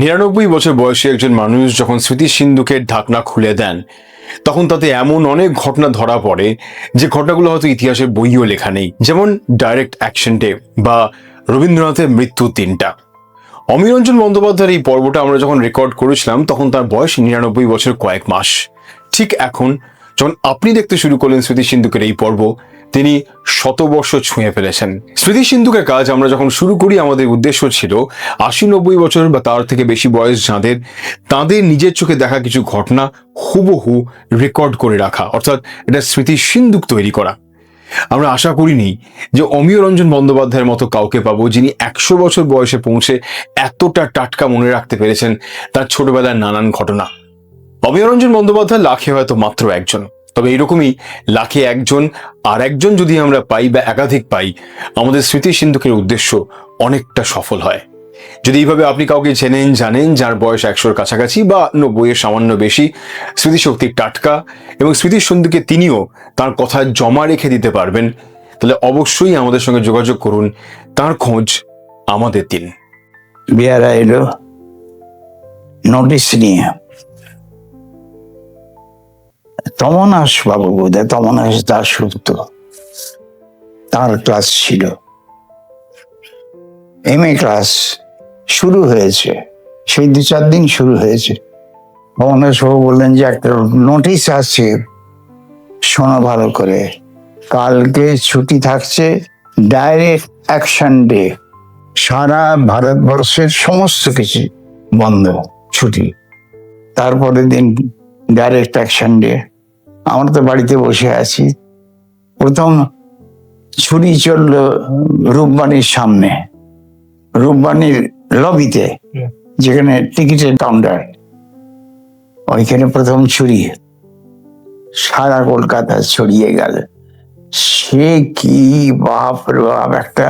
99 বছর বয়সী একজন মানুষ যখন স্মৃতিসিন্ধুকের ঢাকনা খুলে দেন, তখন তাতে এমন অনেক ঘটনা ধরা পড়ে যে ঘটনাগুলো হয়তো ইতিহাসের বইও লেখা নেই। যেমন ডাইরেক্ট অ্যাকশন ডে বা রবীন্দ্রনাথের মৃত্যুর দিনটা। অমিরঞ্জন বন্দ্যোপাধ্যায়ের এই পর্বটা আমরা যখন রেকর্ড করেছিলাম তখন তার বয়স 99 বছর কয়েক মাস। ঠিক এখন যখন আপনি দেখতে শুরু করলেন স্মৃতিসিন্ধুকের এই পর্ব, তিনি শতবর্ষ ছুঁয়ে ফেলেছেন। স্মৃতিসিন্ধুকের কাজ আমরা যখন শুরু করি, আমাদের উদ্দেশ্য ছিল 80-90 বছর বা তার থেকে বেশি বয়স যাঁদের, তাঁদের নিজের চোখে দেখা কিছু ঘটনা হুবহু রেকর্ড করে রাখা, অর্থাৎ এটা স্মৃতিসিন্ধুক তৈরি করা। আমরা আশা করিনি যে অমিয়রঞ্জন বন্দ্যোপাধ্যায়ের মতো কাউকে পাবো যিনি 100 বছর বয়সে পৌঁছে এতটা টাটকা মনে রাখতে পেরেছেন তার ছোটবেলার নানান ঘটনা। অমিয়রঞ্জন বন্দ্যোপাধ্যায় লাখে হয়তো মাত্র একজন, তবে এরকমই লাখে একজন আর একজন যদি আমরা পাই বা একাধিক পাই, আমাদের স্মৃতিসিন্ধুকের উদ্দেশ্য অনেকটা সফল হয়। যদি এইভাবে আপনি কাউকে চেনেন, জানেন যার বয়স 100-র কাছাকাছি বা 90-এর সামান্য বেশি, স্মৃতিশক্তি টাটকা এবং স্মৃতিসিন্ধুকে তিনিও তার কথা জমা রেখে দিতে পারবেন, তাহলে অবশ্যই আমাদের সঙ্গে যোগাযোগ করুন, তার খোঁজ আমাদের দিন। বিয়ারা এলো নোটিশ নিয়ে। তমনাস বাবু বোধহয়, তমনাস দাশগুপ্ত, তার ক্লাস ছিল, MA ক্লাস শুরু হয়েছে, সেই 2-4 দিন শুরু হয়েছে। তমনাস বাবু বললেন যে একটা নোটিশ আছে, শোনো ভালো করে, কালকে ছুটি থাকছে, ডাইরেক্ট অ্যাকশন ডে, সারা ভারতবর্ষের সমস্ত কিছু বন্ধ, ছুটি। তারপরের দিন ডাইরেক্ট অ্যাকশন ডে। আমরা তো বাড়িতে বসে আছি। প্রথম ছুরি চলল রূপবাণীর সামনে, রূপবাণীর লবিতে, যেখানে টিকিটের কাউন্টার, ওইখানে প্রথম ছুরি সারা কলকাতা ছড়িয়ে গেল। সে কি বাপ রে বাপ, একটা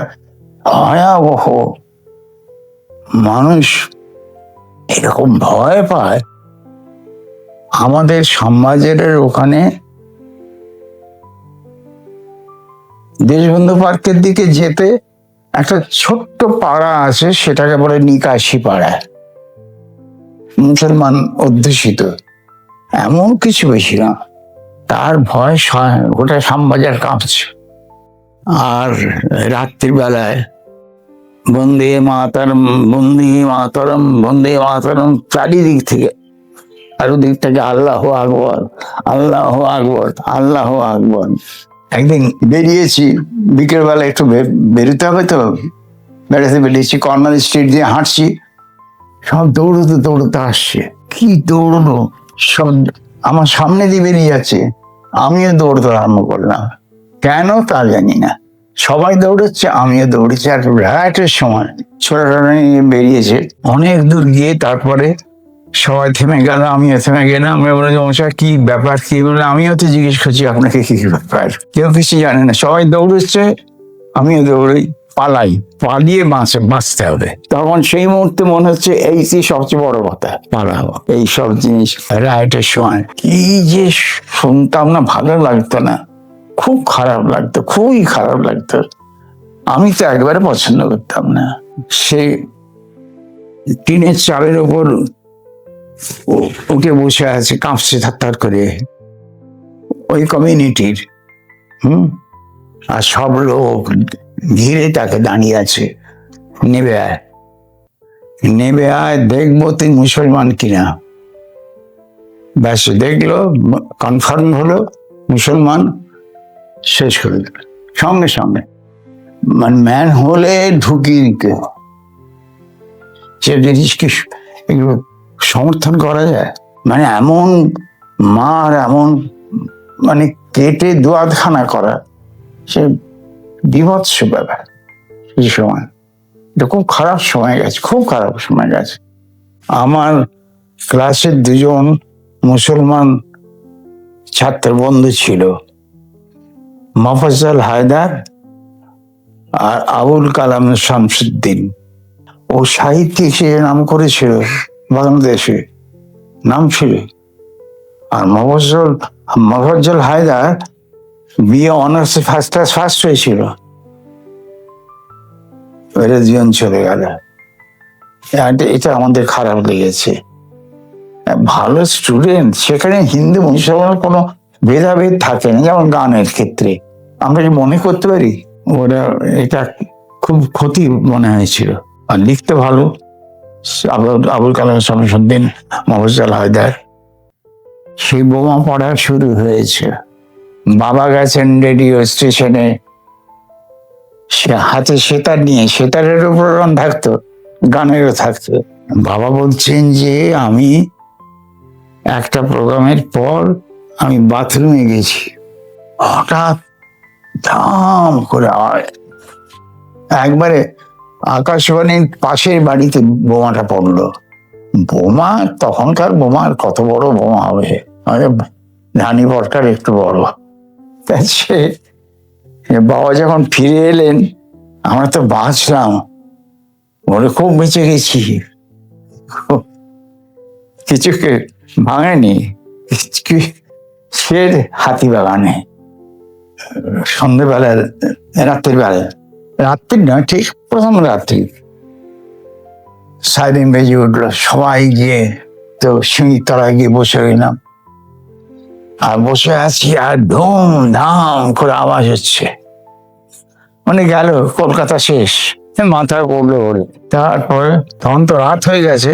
ভয়াবহ, মানুষ এরকম ভয় পায়। আমাদের সমাজের ওখানে দেশবন্ধু পার্কের দিকে যেতে একটা ছোট্ট পাড়া আছে, সেটাকে বলে নিকাশি পাড়া, মুসলমান অধ্যুষিত, এমন কিছু বেশি না। তার ভয় গোটা শ্যামবাজার কাঁপছে। আর রাত্রিবেলায় বন্দে মাতরম, বন্দে মাতরম, বন্দে মাতরম চারিদিক থেকে, আর ওদিক থেকে আল্লাহ আকবর, আল্লাহ আকবর, আল্লাহ আকবর। একদিন বেরিয়েছি, বিকেলবেলা একটু বেরোতে হবে তো, বেড়াতে বেরিয়েছি, কর্নার স্ট্রিট দিয়ে হাঁটছি, সব দৌড়তে দৌড়তে আসছে। কি দৌড়নো, সব আমার সামনে দিয়ে বেরিয়ে যাচ্ছে, আমিও দৌড়তে আরম্ভ করলাম। কেন তা জানি না, সবাই দৌড়চ্ছে, আমিও দৌড়েছি। আর রাতের সময় ছোটটা নিয়ে বেরিয়েছে, অনেক দূর গিয়ে তারপরে সবাই থেমে গেল, আমিও থেমে গেলাম। আমরা বলে মশাই কি ব্যাপার, কি বলে, আমিও তো জিজ্ঞেস করছি আপনাকে কি ব্যাপার, কেউ কিছু জানে না, সবাই দৌড়চ্ছে, আমিও দৌড়ই, পালাই, পালিয়ে বাঁচতে হবে। তখন সেই মুহূর্তে মনে হচ্ছে এই সবচেয়ে বড় কথা, পালাবো। এই সব জিনিস রাইটের সময় কি যে শুনতাম না, ভালো লাগতো না, খুব খারাপ লাগতো, খুবই খারাপ লাগতো। আমি তো একবারে পছন্দ করতাম না। সে টিনের চালের ওপর উঠে বসে আছে, কাঁপছে থার করে, ওই কমিউনিটির, আর সব লোক ঘিরে তাকে দাঁড়িয়ে আছে, নেবে আয়, নেবে আয়, দেখবো তুই মুসলমান কিনা। ব্যাস দেখলো, কনফার্ম হলো মুসলমান, শেষ করে দিল সঙ্গে সঙ্গে। মানে ম্যান হলে ঢুকিয়ে কেউ, সে জিনিসকে এগুলো সমর্থন করা যায়? মানে এমন মার, এমন মানে কেটে দোয়াতখানা করা, সে বিভৎস ব্যাপার। সেই সময় এটা খুব খারাপ সময় গেছে, খুব খারাপ সময় গেছে। আমার ক্লাসের 2জন মুসলমান ছাত্র বন্ধু ছিল, মফজ্জল হায়দার আর আবুল কালাম শামসুদ্দিন। ও সাহিত্যিক সে নাম করেছিল, বাংলাদেশে নাম ছিল। আর মফজ্জল হায়দার বিএ অনার্সে ফার্স্ট ক্লাস ফার্স্ট হয়েছিল। জীবন চলে গেল। এটা আমাদের খারাপ লেগেছে। ভালো স্টুডেন্ট, সেখানে হিন্দু মুসলমান কোনো ভেদাভেদ থাকে না, যেমন গানের ক্ষেত্রে আমরা যে মনে করতে পারি ওরা, এটা খুব ক্ষতি মনে হয়েছিল। আর লিখতে ভালো, আবুল কালাম শামসুদ্দিন, মফজ্জল হায়দার। সেই বোমা পড়া শুরু হয়েছে। বাবা গেছেন রেডিও স্টেশনে, সে হাতে সেতার নিয়ে, সেতারের উপর গান থাকতো, গানেরও থাকতো। বাবা বলছেন যে আমি একটা প্রোগ্রামের পর আমি বাথরুমে গেছি, হঠাৎ ধাম করে একবারে আকাশবাণীর পাশের বাড়িতে বোমাটা পড়লো। বোমা, তখনকার বোমার কত বড় বোমা হবে, ধানি পটকার একটু বড়। তা সে বাবা যখন ফিরে এলেন, আমরা তো বাঁচলাম, বলে খুব বেঁচে গেছি, কিছুকে ভাঙেনি। সে হাতিবাগানে সন্ধ্যেবেলা, রাত্রির বেলা, রাত্রির নয় ঠিক প্রথম রাত্রি, সাইরেন বেজে উঠলো, সবাই গিয়ে তো সিঁড়ির তলায় গিয়ে বসে রইলাম। আর বসে আছি, আর ধুম ধাম করে আওয়াজ হচ্ছে, মানে গেল কলকাতা শেষ, মাথা পড়লো ওরে। তারপরে তখন তো রাত হয়ে গেছে,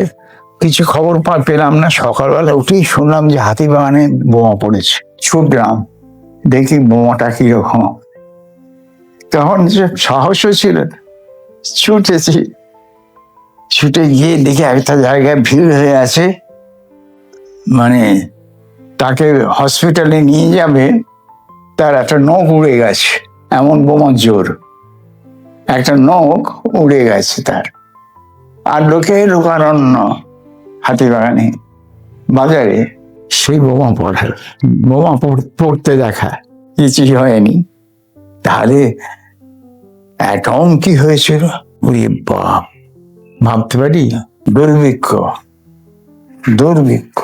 কিছু খবর পেলাম না। সকালবেলা উঠেই শুনলাম যে হাতিবাগানে বোমা পড়েছে। ছুটলাম, দেখি বোমাটা কিরকম। তখন যে সাহসও ছিল, ছুটেছি, ছুটে গিয়ে দেখি একটা জায়গায় ভিড় হয়ে আছে, মানে তাকে হসপিটালে নিয়ে যাবে, তার একটা নখ উড়ে গেছে, এমন বোমা জোর, একটা নখ উড়ে গেছে তার। আর লোকে লোকারণ্য হাতিবাগানে বাজারে, সেই বোমা পড়ার, বোমা পড়তে দেখা, কিছুই হয়নি। তাহলে অ্যাটম কি হয়েছিল, ওরে বাপ, ভাবতে পারি। দুর্ভিক্ষ, দুর্ভিক্ষ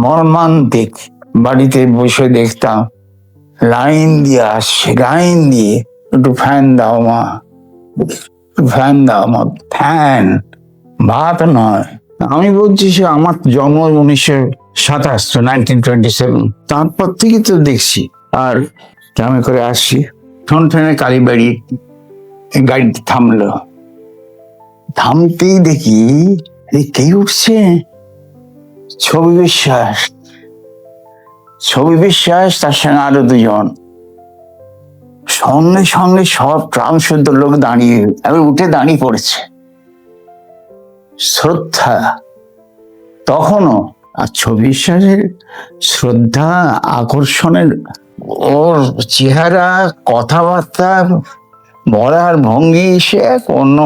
মর্মান্তিক। বাড়িতে বসে দেখতাম লাইন দিয়ে আসছে, লাইন দিয়ে, একটু ফ্যান দাও মা, ফ্যান দাও মা, ফ্যান, ভাত নয়। আমি বলছি সে আমার জন্ম 1927, তারপর থেকে তো দেখছি। আর ট্রামে করে আসছি, ঠনঠনে কালীবাড়ি, গাড়ি থামলো, থামতেই দেখি কে উঠছে, ছবি বিশ্বাস। ছবি বিশ্বাস, তার সঙ্গে আরো দুজন। সঙ্গে সঙ্গে সব ট্রাম শুদ্ধ লোক দাঁড়িয়ে, আমি উঠে দাঁড়িয়ে পড়েছে, শ্রদ্ধা তখনও। আর ছবি বিশ্বাসের শ্রদ্ধা, আকর্ষণের, ওর চেহারা, কথাবার্তা, বলার ভঙ্গি, সে এক অন্য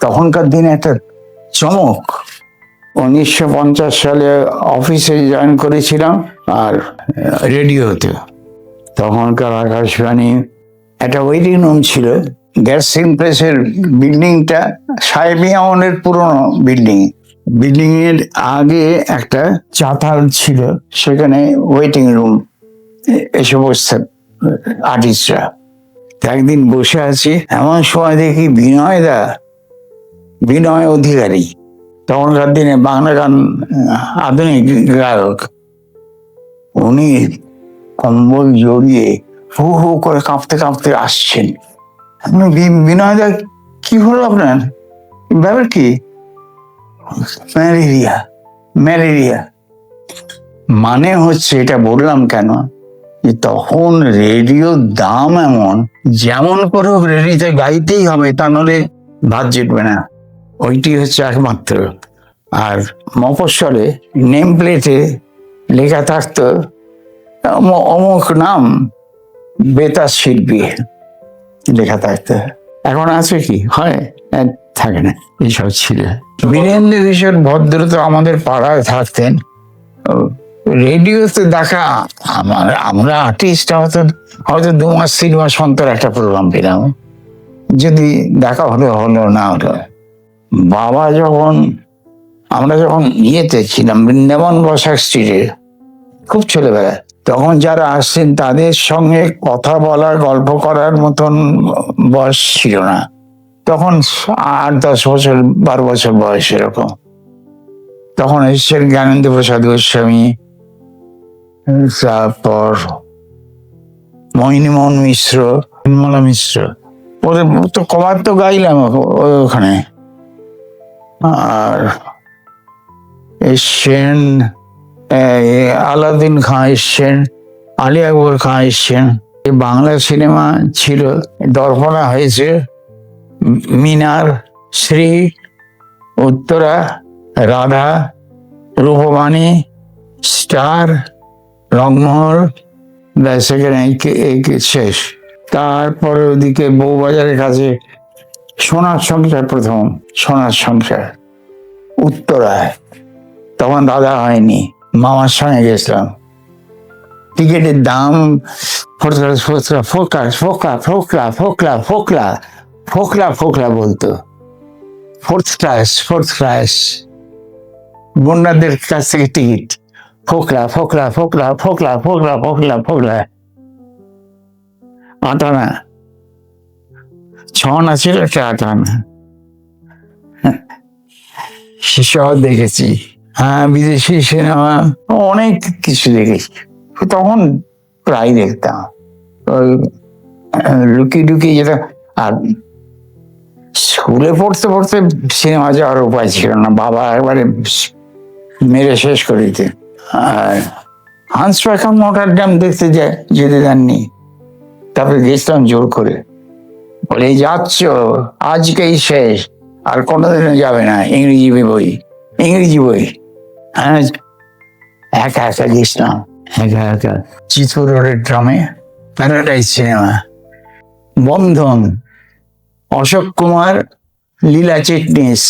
তখনকার দিনে একটা চমক। 1950 সালে অফিসে জয়েন করেছিলাম, আর রেডিওতে তখনকার আকাশবাণী একটা ওয়েটিং রুম ছিল, গ্যাস প্রেসের বিল্ডিংটা সাহেবি আমলের পুরনো বিল্ডিং। বিল্ডিং এর আগে একটা চাতাল ছিল, সেখানে ওয়েটিং রুম, এসে বসছে আর্টিস্টরা। একদিন বসে আছি, এমন সময় দেখি বিনয় অধিকারী, তখনকার দিনে বাংলা গান আধুনিক গায়ক, উনি কম্বল জড়িয়ে হু হু করে কাঁপতে কাঁপতে আসছেন। বিনয় দা, কি হলো আপনার, ব্যাপার কি? Malaria, malaria. মানে হচ্ছে, এটা বললাম কেন, যে তখন রেডিওর দাম এমন, যেমন করে রেডিওতে গাইতেই হবে, তা নাহলে ভাত জুটবে না। ওইটি হচ্ছে একমাত্র। আর মফস্বলে নেম প্লেটে লেখা থাকতো অমুক নাম, বেতার শিল্পী লেখা থাকতো। এখন আছে কি হয়, থাকে না, এইসব ছিল। বীরেন্দ্র কিশোর ভদ্র তো আমাদের পাড়ায় থাকতেন। রেডিওতে দেখা, আমরা আর্টিস্ট হয়তো 2 মাস 3 মাস অন্তর একটা প্রোগ্রাম পেলাম, যদি দেখা হলো না হলো। বাবা আমরা যখন ইয়েতে ছিলাম, বৃন্দাবন বসাক স্ট্রিটে, খুব ছেলেবেলা, তখন যারা আসছেন তাদের সঙ্গে কথা বলার, গল্প করার মতন বয়স ছিল না। তখন 8-10 বছর 12 বছর বয়স এরকম। তখন এসেছেন জ্ঞানেন্দ্র প্রসাদ গোস্বামী, তারপর মোহিনীমোহন মিশ্র, নির্মলা মিশ্র, ওদের তো কবার তো গাইলাম ওখানে। আর এসছেন আলাউদ্দিন খাঁ, এসছেন আলী আকবর খাঁ, এসছেন। এই বাংলা সিনেমা ছিল, দর্পণা হয়েছে, মিনার, শ্রী, উত্তরা, রাধা, রূপবাণী, স্টার, রংমহল, ব্যাস এখানে শেষ। তারপরে ওদিকে বউবাজারের কাছে সোনার সংসার, প্রথম সোনার সংসার উত্তরায়, তখন দাদা হয়নি, মামার সঙ্গে গেছিলাম। টিকিটের দাম ফোকলা ফোকলা ফোকলা ফোকলা ফোকলা ফোকলা ফোকলা বলতো, ফোর্থ ক্লাস গুন্ডাদের কাছ থেকে টিকিট, ফোকলা ফোকলা ফোকলা ফোকলা ফোকলা ফোকলা ফোকলা। আটানা, 6 আনা ছিল, একটা 8 আনা। সেসব দেখেছি। হ্যাঁ, বিদেশি সিনেমা অনেক কিছু দেখেছি, তখন প্রায় দেখতাম। ওই লুকিয়ে লুকিয়ে যেটা। আর স্কুলে পড়তে পড়তে সিনেমা যাওয়ার উপায় ছিল না, বাবা একবারে মেরে শেষ করে দিতে। আর হান্স পেখাম নটার ড্যাম দেখতে যেতে দেননি, তারপরে গেছিলাম জোর করে, বলে যাচ্ছ আজকেই শেষ, আর কোনোদিনও যাবে না। ইংরেজি বই। হ্যাঁ, একা একা গেছিলাম, একা। চিত্তপুর রোডের ড্রামে, প্যারাডাইজ সিনেমা, বন্ধন, অশোক কুমার, লীলা চিটনিস,